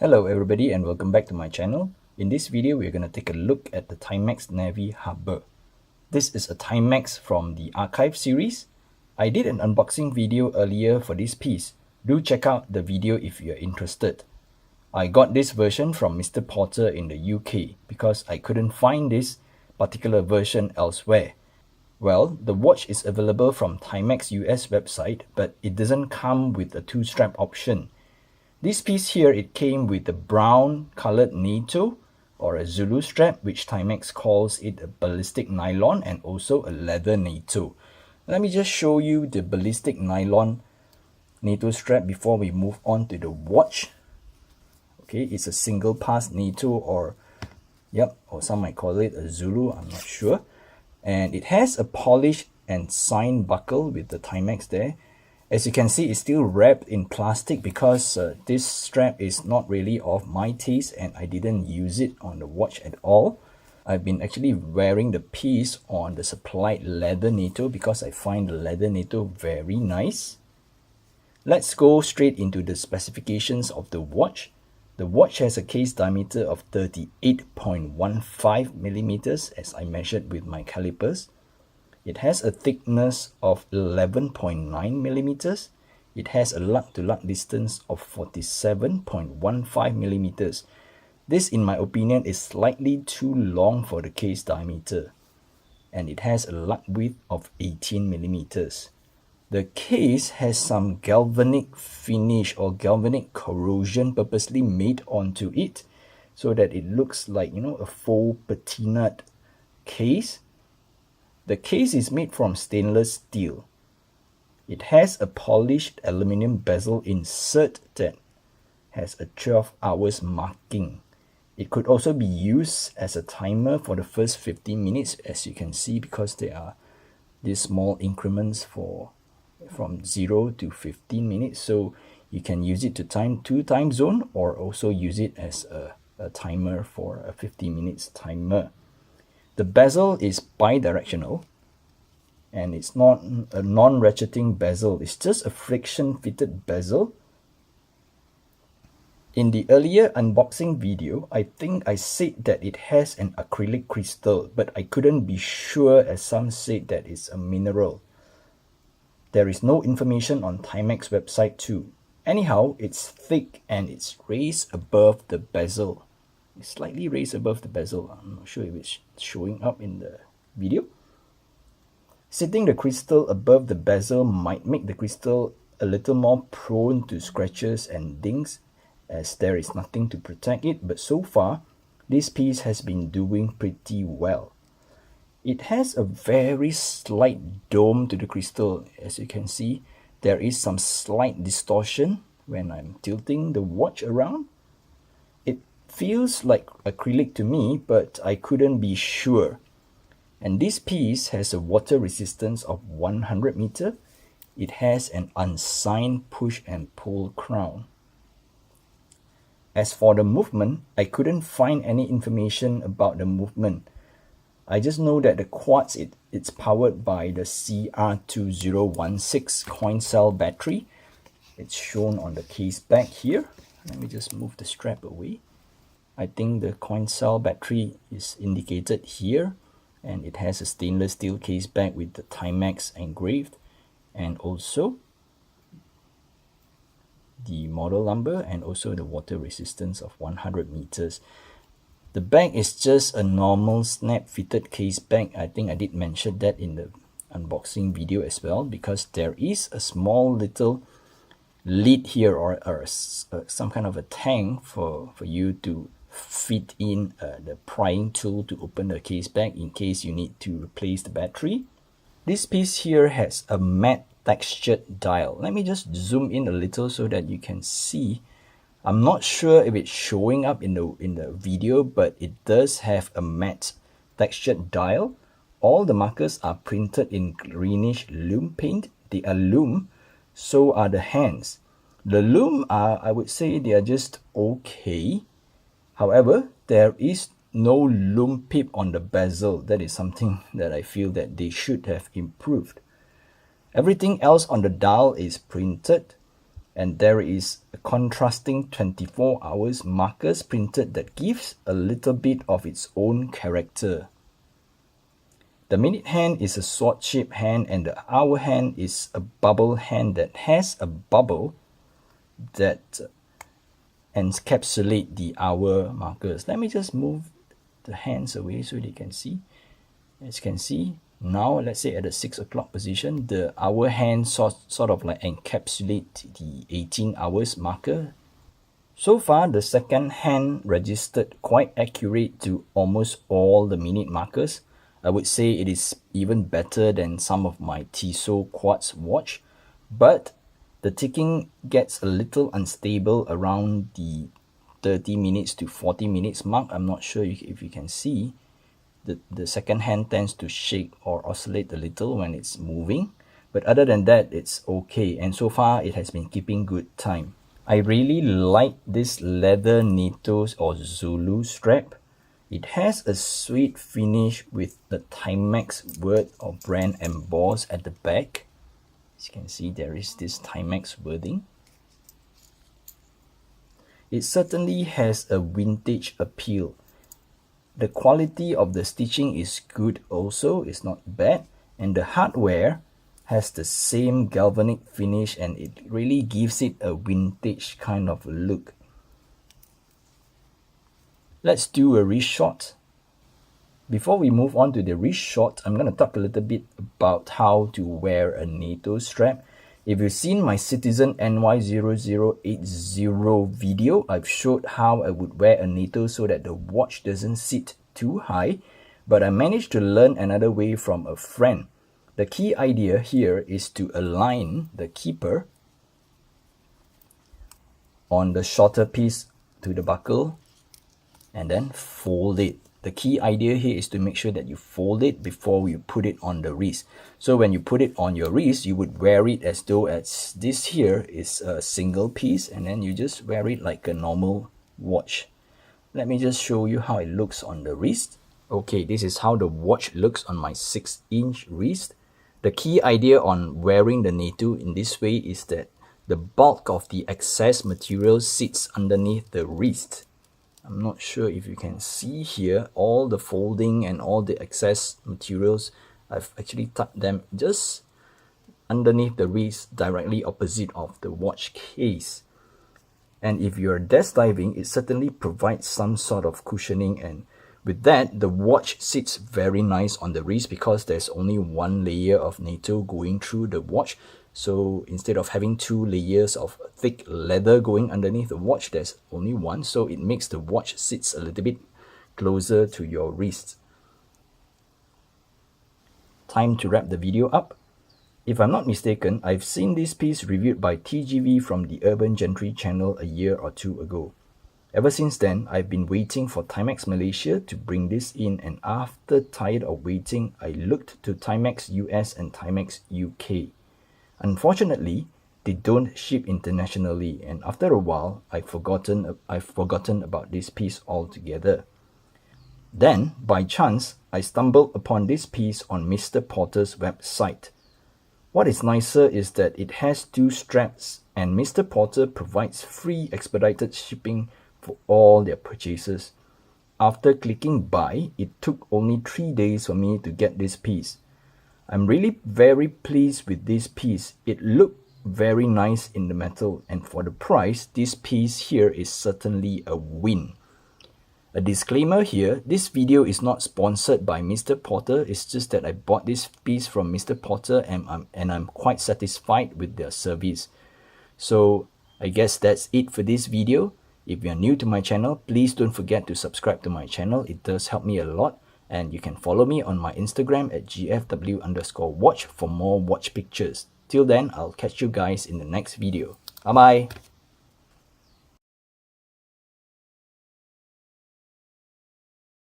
Hello everybody and welcome back to my channel. In this video we're going to take a look at the Timex Navi Harbor. This is a Timex from the Archive series. I did an unboxing video earlier for this piece. Do check out the video if you're interested. I got this version from Mr. Porter in the UK because I couldn't find this particular version elsewhere. Well, the watch is available from Timex US website, but it doesn't come with a 2-strap option. This piece here, it came with a brown colored Nato or a Zulu strap, which Timex calls it a ballistic nylon, and also a leather Nato. Let me just show you the ballistic nylon Nato strap before we move on to the watch. Okay, it's a single pass Nato, or some might call it a Zulu, I'm not sure. And it has a polished and signed buckle with the Timex there. As you can see, it's still wrapped in plastic because this strap is not really of my taste and I didn't use it on the watch at all. I've been actually wearing the piece on the supplied leather Nato because I find the leather Nato very nice. Let's go straight into the specifications of the watch. The watch has a case diameter of 38.15 millimeters as I measured with my calipers. It has a thickness of 11.9 millimeters. It has a lug-to-lug distance of 47.15 millimeters. This, in my opinion, is slightly too long for the case diameter. And it has a lug width of 18 millimeters. The case has some galvanic finish or galvanic corrosion purposely made onto it so that it looks like, a faux patinaed case. The case is made from stainless steel. It has a polished aluminum bezel insert that has a 12 hours marking. It could also be used as a timer for the first 15 minutes, as you can see, because there are these small increments from 0 to 15 minutes. So you can use it to time 2 time zone, or also use it as a timer for a 15 minutes timer. The bezel is bidirectional, and it's not a non-ratcheting bezel. It's just a friction-fitted bezel. In the earlier unboxing video, I think I said that it has an acrylic crystal, but I couldn't be sure as some said that it's a mineral. There is no information on Timex website too. Anyhow, it's thick and it's raised above the bezel. It's slightly raised above the bezel. I'm not sure if it's showing up in the video. Sitting the crystal above the bezel might make the crystal a little more prone to scratches and dings, as there is nothing to protect it, but so far this piece has been doing pretty well. It has a very slight dome to the crystal. As you can see, there is some slight distortion when I'm tilting the watch around. Feels like acrylic to me, but I couldn't be sure. And this piece has a water resistance of 100 meter. It has an unsigned push and pull crown. As for the movement, I couldn't find any information about the movement. I just know that the quartz, it's powered by the CR2016 coin cell battery. It's shown on the case back here. Let me just move the strap away. I think the coin cell battery is indicated here, and it has a stainless steel case back with the Timex engraved, and also the model number, and also the water resistance of 100 meters. The bag is just a normal snap fitted case bag. I think I did mention that in the unboxing video as well, because there is a small little lid here, or some kind of a tank for you to fit in the prying tool to open the case back in case you need to replace the battery. This piece here has a matte textured dial. Let me just zoom in a little so that you can see. I'm not sure if it's showing up in the video, but it does have a matte textured dial. All the markers are printed in greenish lume paint. They are lume, so are the hands. The lume are, I would say, they are just okay. However, there is no lume pip on the bezel. That is something that I feel that they should have improved. Everything else on the dial is printed, and there is a contrasting 24 hours markers printed that gives a little bit of its own character. The minute hand is a sword-shaped hand, and the hour hand is a bubble hand that has a bubble that encapsulate the hour markers. Let me just move the hands away so they can see. As you can see, now let's say at the 6 o'clock position, the hour hand sort of like encapsulate the 18 hours marker. So far, the second hand registered quite accurate to almost all the minute markers. I would say it is even better than some of my Tissot quartz watch, but the ticking gets a little unstable around the 30 minutes to 40 minutes mark. I'm not sure if you can see. The second hand tends to shake or oscillate a little when it's moving, but other than that, it's okay, and so far it has been keeping good time. I really like this leather Nato or Zulu strap. It has a sweet finish with the Timex word or brand embossed at the back. As you can see, there is this Timex wording. It certainly has a vintage appeal. The quality of the stitching is good also, it's not bad, and the hardware has the same galvanic finish, and it really gives it a vintage kind of look. Let's do a wrist shot. Before we move on to the wrist shot, I'm going to talk a little bit about how to wear a Nato strap. If you've seen my Citizen NY0080 video, I've showed how I would wear a Nato so that the watch doesn't sit too high, but I managed to learn another way from a friend. The key idea here is to align the keeper on the shorter piece to the buckle and then fold it. The key idea here is to make sure that you fold it before you put it on the wrist. So when you put it on your wrist, you would wear it as though this here is a single piece, and then you just wear it like a normal watch. Let me just show you how it looks on the wrist. Okay, this is how the watch looks on my 6-inch wrist. The key idea on wearing the Nato in this way is that the bulk of the excess material sits underneath the wrist. I'm not sure if you can see here, all the folding and all the excess materials, I've actually tucked them just underneath the wrist, directly opposite of the watch case. And if you're desk diving, it certainly provides some sort of cushioning, and with that, the watch sits very nice on the wrist because there's only one layer of Nato going through the watch. So instead of having 2 layers of thick leather going underneath the watch, there's only one, so it makes the watch sits a little bit closer to your wrist. Time to wrap the video up. If I'm not mistaken, I've seen this piece reviewed by TGV from the Urban Gentry channel a year or 2 ago. Ever since then, I've been waiting for Timex Malaysia to bring this in, and after tired of waiting, I looked to Timex US and Timex UK. Unfortunately, they don't ship internationally, and after a while, I've forgotten about this piece altogether. Then, by chance, I stumbled upon this piece on Mr. Porter's website. What is nicer is that it has 2 straps, and Mr. Porter provides free expedited shipping for all their purchases. After clicking buy, it took only 3 days for me to get this piece. I'm really very pleased with this piece. It looked very nice in the metal, and for the price, this piece here is certainly a win. A disclaimer here, this video is not sponsored by Mr. Porter, it's just that I bought this piece from Mr. Porter and I'm quite satisfied with their service. So I guess that's it for this video. If you're new to my channel, please don't forget to subscribe to my channel, it does help me a lot. And you can follow me on my Instagram at gfw_watch for more watch pictures. Till then, I'll catch you guys in the next video. Bye bye!